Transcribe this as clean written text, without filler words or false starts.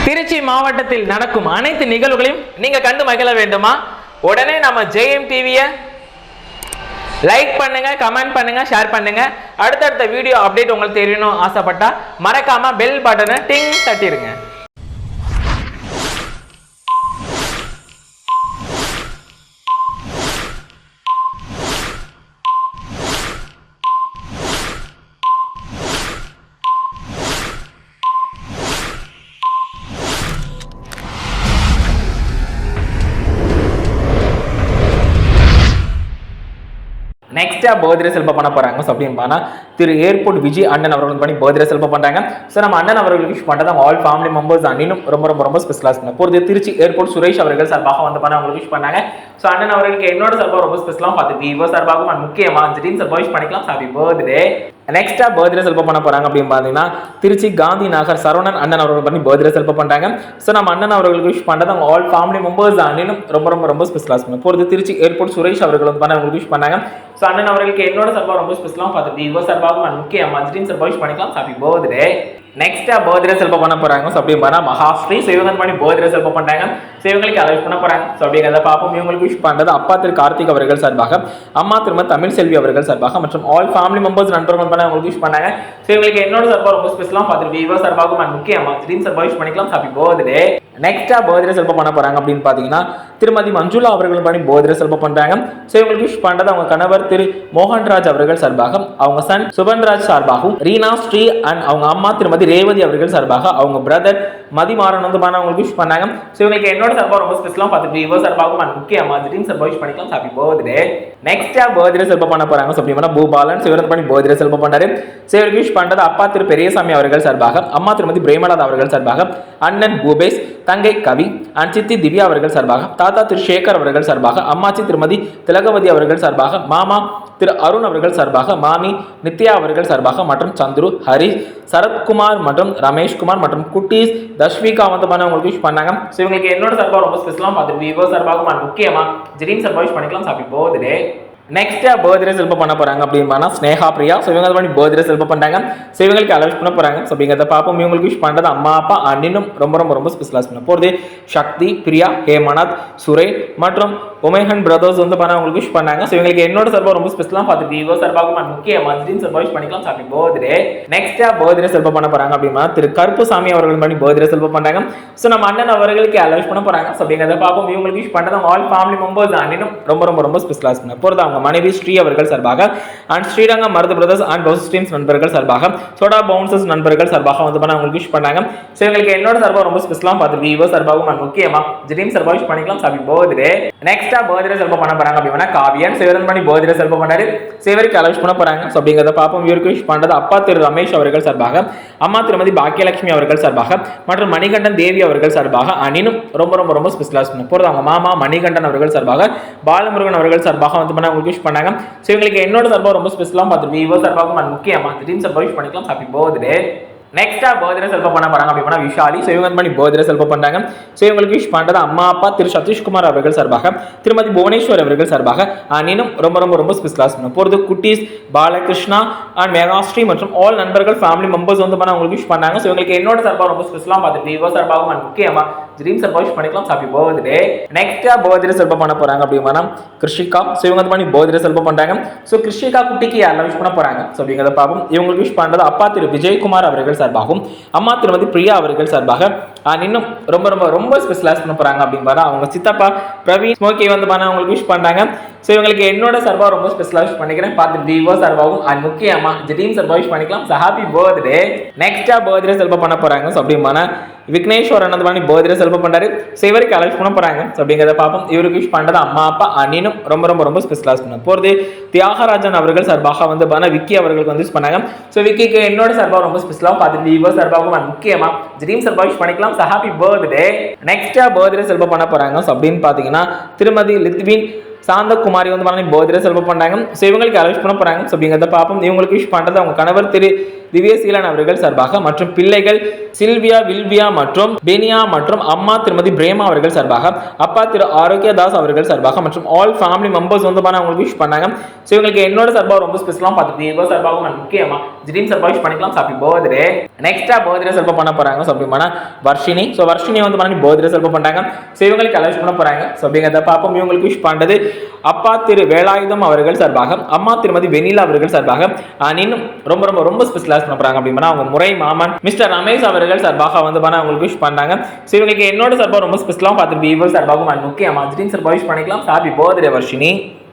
திருச்சி மாவட்டத்தில் நடக்கும் அனைத்து நிகழ்வுகளையும் நீங்க கண்டு மகிழ வேண்டுமா? உடனே நம்ம ஜெயம் டிவியை லைக் பண்ணுங்க, கமெண்ட் பண்ணுங்க, ஷேர் பண்ணுங்க. அடுத்தடுத்த வீடியோ அப்டேட் உங்களுக்கு தெரியணும் ஆசைப்பட்டா மறக்காம பெல் பட்டனை டிங் தட்டிடுங்க. நெக்ஸ்டா பர்த்டே செலிப்ரேட் பண்ண போறாங்க. ஸோ அப்படின்னு திரு ஏர்போர்ட் விஜய் அண்ணன் அவர்கள் பண்ணி பர்த்டே செலிப்ரேட் பண்றாங்க. ஸோ நம்ம அண்ணன் அவர்களுக்கு விஷ் பண்றது ஆல் ஃபேமிலி மெம்பர்ஸ் இன்னும் ரொம்ப ரொம்ப ரொம்ப ஸ்பெஷலாக இருக்கும். போது திருச்சி ஏர்போர்ட் சுரேஷ் அவர்கள் சார்பாக வந்து பண்ண அவங்களுக்கு விஷ் பண்ணாங்க. ஸோ அண்ணன் அவர்களுக்கு என்னோட சார்பாக ரொம்ப ஸ்பெஷலாக பார்த்து விவோ சார்பாகவும் முக்கியமாக திடீர்னு சார்பாக விஷ் பண்ணிக்கலாம். Happy birthday. நெக்ஸ்டா பர்த்டே செலிப்ரேட் பண்ண போறாங்க அப்படின்னு பார்த்தீங்கன்னா திருச்சி காந்தி நகர் சரவணன் அண்ணன் அவர்கள் பண்ணி பர்த்டே செலிப்ரேட் பண்றாங்க. ஸோ நம்ம அண்ணன் அவர்களுக்கு விஷ் பண்றது அவங்க ஆல் ஃபேமிலி மெம்பர்ஸ் இன்னும் ரொம்ப ரொம்ப ரொம்ப ஸ்பெஷலாக இருக்கும். போது திருச்சி ஏர்போர்ட் சுரேஷ் அவர்கள் வந்து பண்ண அவங்களுக்கு விஷ் பண்ணாங்க. ஸோ அண்ணன் அவர்களுக்கு என்னோட சார்பாக ரொம்ப ஸ்பெஷலாக பார்த்து விவோ சார்பாகவும் முக்கியமாக திடீர்னு சார்பாக விஷ் பண்ணிக்கலாம். Happy birthday. நெக்ஸ்டா பர்த்டே செலிப்ரேட் பண்ண போறாங்க. ஸோ அப்படி பார்த்தா மகாஸ்ரீ சிவகன் பண்ணி பர்த்டே செலிப்ரேட் பண்றாங்க. ஸோ இவங்களுக்கு அலோவ் பண்ண போறாங்க. ஸோ அப்படிங்கிறத பார்ப்போம். இவங்களுக்கு விஷ் பண்றது அப்பா திரு கார்த்திக் அவர்கள் சார்பாக, அம்மா திரும்ப தமிழ் செல்வி அவர்கள் சார்பாக மற்றும் ஆல் ஃபேமிலி மெம்பர்ஸ் நண்பர்கள் பண்ண அவங்களுக்கு விஷ் பண்ணாங்க. ஸோ இவங்களுக்கு என்னோட சார்பாக ரொம்ப ஸ்பெஷலாக பார்த்து விவோ சார்பாகவும் முக்கியமாக திடீர்னு சார்பாக விஷ் பண்ணிக்கலாம். Happy birthday. நெக்ஸ்டா பர்த்டே செலிப்ரேட் பண்ண போறாங்க அப்படின்னு பாத்தீங்கன்னா திருமதி மஞ்சுளா அவர்கள் பண்ணி பர்த்டே செலிப்ரேட் பண்றாங்க. ஸோ இவங்களுக்கு விஷ் பண்றது அவங்க கணவர் திரு மோகன்ராஜ் அவர்கள் சார்பாக, அவங்க சன் சுபன்ராஜ் சார்பாகவும், ரீனா ஸ்ரீ அண்ட் அவங்க அம்மா திருமதி ரேவதி அவர்கள் சார்பாக, அவங்க பிரதர் மதிமாறன் வந்து அவங்களுக்கு விஷ் பண்ணாங்க. ஸோ இவங்களுக்கு என்னோட சார்பாக ரொம்ப ஸ்பெஷலாக பார்த்து விவோ சார்பாகவும் முக்கியமாக திடீர்னு சார்பாக விஷ் பண்ணிக்கலாம். Happy birthday. நெக்ஸ்டா பர்த்டே செலிப்ரேட் பண்ண போறாங்க. ஸோ அப்படின்னா பூபாலன் சிவரன் பண்ணி பர்த்டே செலிப்ரேட் பண்ணாரு. ஸோ இவருக்கு விஷ் பண்றது அப்பா திரு பெரியசாமி அவர்கள் சார்பாக, அம்மா திருமதி பிரேமலதா அவர்கள் சார்பாக, அண்ணன் பூபேஷ், தங்கை கவி அண்ட் சித்தி திவ்யா அவர்கள் சார்பாக, தாத்தா திரு சேகர் அவர்கள் சார்பாக, அம்மாச்சி திருமதி திலகவதி அவர்கள் சார்பாக, மாமா திரு அருண் அவர்கள் சார்பாக, மாமி நித்யா அவர்கள் சார்பாக மற்றும் சந்துரு, ஹரிஷ், சரத்குமார் மற்றும் ரமேஷ்குமார் மற்றும் குட்டீஸ் தஷ்விகா வந்து உங்களுக்கு விஷ் பண்ணாங்க. ஸோ இவங்களுக்கு என்னோட சார்பாக ரொம்ப ஸ்பெஷலாக பார்த்து விவோ சார்பாக முக்கியமாக ஜெரீன் சார்பாக விஷ் பண்ணிக்கலாம். Happy birthday. நெக்ஸ்டா பர்த்டே செலிப்ரேட் பண்ண போறாங்க அப்படின்னு ஸ்னேகா பிரியா. ஸோ இவங்க பண்ணி பர்த்டே செலிப்ரேட் பண்றாங்க. ஸோ இவங்களுக்கு அலோவ் பண்ண போறாங்க. ஸோ அப்படிங்கிறத பார்ப்போம். இவங்களுக்கு விஷ் பண்றது அம்மா அப்பா அண்ணினும் ரொம்ப ரொம்ப ரொம்ப ஸ்பெஷலாக பண்ண போறது சக்தி, பிரியா, ஹேமநாத், சுரே மற்றும் ஒமேகன் பிரதர்ஸ் வந்து அவங்களுக்கு விஷ் பண்ணாங்க. ஸோ இவங்களுக்கு என்னோட சார்பாக ரொம்ப ஸ்பெஷலாக பார்த்து விவோ சார்பாக முக்கியமாக திடீர்னு சார்பாக விஷ் பண்ணிக்கலாம். Happy birthday. நெக்ஸ்டா பர்த்டே செலிப்ரேட் பண்ண போறாங்க அப்படின்னா திரு கருப்புசாமி அவர்கள் பண்ணி பர்த்டே செலிப்ரேட் பண்றாங்க. ஸோ நம்ம அண்ணன் அவர்களுக்கு அலோவ் பண்ண போறாங்க. ஸோ அப்படிங்கிறத பார்ப்போம். இவங்களுக்கு விஷ் பண்றது ஆல் ஃபேமிலி மெம்பர்ஸ் அண்ணினும் ரொம்ப ரொம்ப ரொம்ப ஸ்பெஷலாக பண்ண போறது அவங்க மனைவி ஸ்ரீ அவர்கள் சார்பாக and Sriranga Marudhu brothers and பவுஸ் டீம்ஸ் நண்பர்கள் சார்பாக, சோடா பவுன்சர்ஸ் நண்பர்கள் சார்பாக வந்து அவங்களுக்கு விஷ் பண்ணாங்க. ஸோ இவங்களுக்கு என்னோட சார்பாக ரொம்ப ஸ்பெஷலாக பார்த்து விவோ சார்பாகவும் முக்கியமாக திடீர்னு சார்பாக விஷ் பண்ணிக்கலாம். Happy birthday. நெக்ஸ்டா பர்த்டே செலிப்ரேட் பண்ண போறாங்க அப்படின்னா காவியன் சிவரன் பண்ணி பர்த்டே செலிப்ரேட் பண்ணாரு. சிவருக்கு அலோவ் பண்ண போறாங்க. ஸோ அப்படிங்கிறத பார்ப்போம். இவருக்கு விஷ் பண்றது அப்பா திரு ரமேஷ் அவர்கள் சார்பாக, அம்மா திருமதி பாக்கியலட்சுமி அவர்கள் சார்பாக மற்றும் மணிகண்டன் தேவி அவர்கள் சார்பாக அணினும் ரொம்ப ரொம்ப ரொம்ப ஸ்பெஷலாக பண்ண போறது அவங்க மாமா மணிகண்டன் அவர்கள் சார்பாக, பாலமுருகன் அவர்கள் சார்பாக வந்து அவங்களுக்கு விஷ் பண்ணாங்க. ஸோ இவங்களுக்கு என்னோட சார்பாக ரொம்ப ஸ்பெஷலாக பார்த்து விவோ சார்பாக முக்கியமாக திடீர்னு சார்பாக விஷ் பண்ணிக்கலாம். Happy birthday. நெக்ஸ்டா பர்த்டே செலிப்ரேட் பண்ண போறாங்க அப்படின்னா விஷாலி. ஸோ இவங்க பண்ணி பர்த்டே செலிப்ரேட் பண்றாங்க. ஸோ இவங்களுக்கு விஷ் பண்றது அம்மா அப்பா திரு சதீஷ்குமார் அவர்கள் சார்பாக, திருமதி புவனேஸ்வர் அவர்கள் சார்பாக இன்னும் ரொம்ப ரொம்ப ரொம்ப ஸ்பெஷலாக பண்ண போறது குட்டீஸ் பாலகிருஷ்ணா அண்ட் மேகாஸ்ரீ மற்றும் ஆல் நண்பர்கள் ஃபேமிலி மெம்பர்ஸ் வந்து அவங்களுக்கு விஷ் பண்ணாங்க. ஸோ இவங்களுக்கு என்னோட சார்பாக ரொம்ப ஸ்பெஷலாக பார்த்து விவோ சார்பாக முக்கியமாக ட்ரீம் சார்பாக விஷ் பண்ணிக்கலாம். Happy birthday. நெக்ஸ்டா பர்த்டே செலிப்ரேட் பண்ண போறாங்க அப்படின்னா கிருஷிகா. ஸோ இவங்க பண்ணி பர்த்டே செலிப்ரேட் பண்றாங்க. ஸோ கிருஷிகா குட்டிக்கு யாரெல்லாம் விஷ் பண்ண போறாங்க. ஸோ அப்படிங்கிறத பார்ப்போம். இவங்களுக்கு விஷ் பண்றது அப்பா திரு விஜயகுமார் அவர்கள் சார்பாகவும், அம்மா திருமதி பிரியா அவர்கள் சார்பாக இன்னும் ரொம்ப ரொம்ப ரொம்ப ஸ்பெஷலாக பண்ண போறாங்க அப்படின்னு அவங்க சித்தப்பா பிரவீன் ஸ்மோக்கி வந்து அவங்களுக்கு விஷ் பண்றாங்க. ஸோ இவங்களுக்கு என்னோட சார்பாக ரொம்ப ஸ்பெஷலாக விஷ் பண்ணிக்கிறேன். பார்த்து விவோ சார்பாகவும் அண்ட் முக்கியமாக ஜெரீன் சார்பாக விஷ் பண்ணிக்கலாம். Happy birthday. நெக்ஸ்டா பர்த்டே செலிப்ரேட் பண்ண போறாங்க. ஸோ அப்படின்னா விக்னேஸ்வர் அனந்த் பண்ணி பர்த்டே செலிப்ரேட் பண்றாரு. ஸோ இவருக்கு அலோவ் பண்ண போறாங்க. ஸோ அப்படிங்கிறத பார்ப்போம். இவருக்கு விஷ் பண்றது அம்மா அப்பா அண்ணினும் ரொம்ப ரொம்ப ரொம்ப ஸ்பெஷலாக பண்ண போறது தியாகராஜன் அவர்கள் சார்பாக வந்து விக்கி அவர்களுக்கு வந்து விஷ் பண்ணாங்க. ஸோ விக்கிக்கு என்னோட சார்பாக ரொம்ப ஸ்பெஷலாக பார்த்து விவோ சார்பாகவும் முக்கியமாக ஜெரீன் சார்பாக விஷ் பண்ணிக்கலாம். Happy birthday. நெக்ஸ்டா பர்த்டே செலிப்ரேட் பண்ண போறாங்க. ஸோ அப்படின்னு பார்த்தீங்கன்னா திருமதி லித்வின் சாந்தகுமாரி வந்து பர்த்டே செலிப்ரேட் பண்றாங்க. ஸோ இவங்களுக்கு அலோவ் பண்ண போறாங்க. ஸோ அப்படிங்கிறத பார்ப்போம். இவங்களுக்கு விஷ் பண்றது அவங்க கணவர் திரு திவ்யசீலன் அவர்கள் சார்பாக மற்றும் பிள்ளைகள் சில்வியா, வில்வியா மற்றும் பெனியா மற்றும் அம்மா திருமதி பிரேமா அவர்கள் சார்பாக, அப்பா திரு ஆரோக்கியதாஸ் அவர்கள் சார்பாக மற்றும் ஆல் ஃபேமிலி மெம்பர்ஸ் வந்து அவங்களுக்கு விஷ் பண்ணாங்க. ஸோ இவங்களுக்கு என்னோட சார்பாக ரொம்ப ஸ்பெஷலாக பார்த்துட்டு இவங்க சார்பாகவும் முக்கியமா ஜிடீம் சார்பாக விஷ் பண்ணிக்கலாம். Happy birthday. நெக்ஸ்டா பர்த்டே செலிப்ரேட் பண்ண போறாங்க. ஸோ அப்படின்னா வர்ஷினி. ஸோ வர்ஷினி வந்து பர்த்டே செலிப்ரேட் பண்றாங்க. ஸோ இவங்களுக்கு எல்லாம் விஷ் பண்ண போறாங்க. ஸோ அப்படிங்கிறத பார்ப்போம். இவங்களுக்கு விஷ் பண்றது அப்பா திரு வேலாயுதம் அவர்கள் சார்பாக, அம்மா திருமதி வெனிலா அவர்கள் சார்பாக, இன்னும் ரொம்ப ரொம்ப ரொம்ப ஸ்பெஷலாக பண்ண போறாங்க அப்படின்னா அவங்க முறை மாமன் மிஸ்டர் ரமேஷ் அவர்கள் சார்பாக வந்து அவங்களுக்கு விஷ் பண்ணாங்க. ஸோ இவங்களுக்கு என்னோட சார்பாக ரொம்ப ஸ்பெஷலாக பார்த்துட்டு வீவர் சார்பாகவும் முக்கியமாக ஜிடீம் சார்பாக விஷ் பண்ணிக்கலாம். Happy birthday Varshini.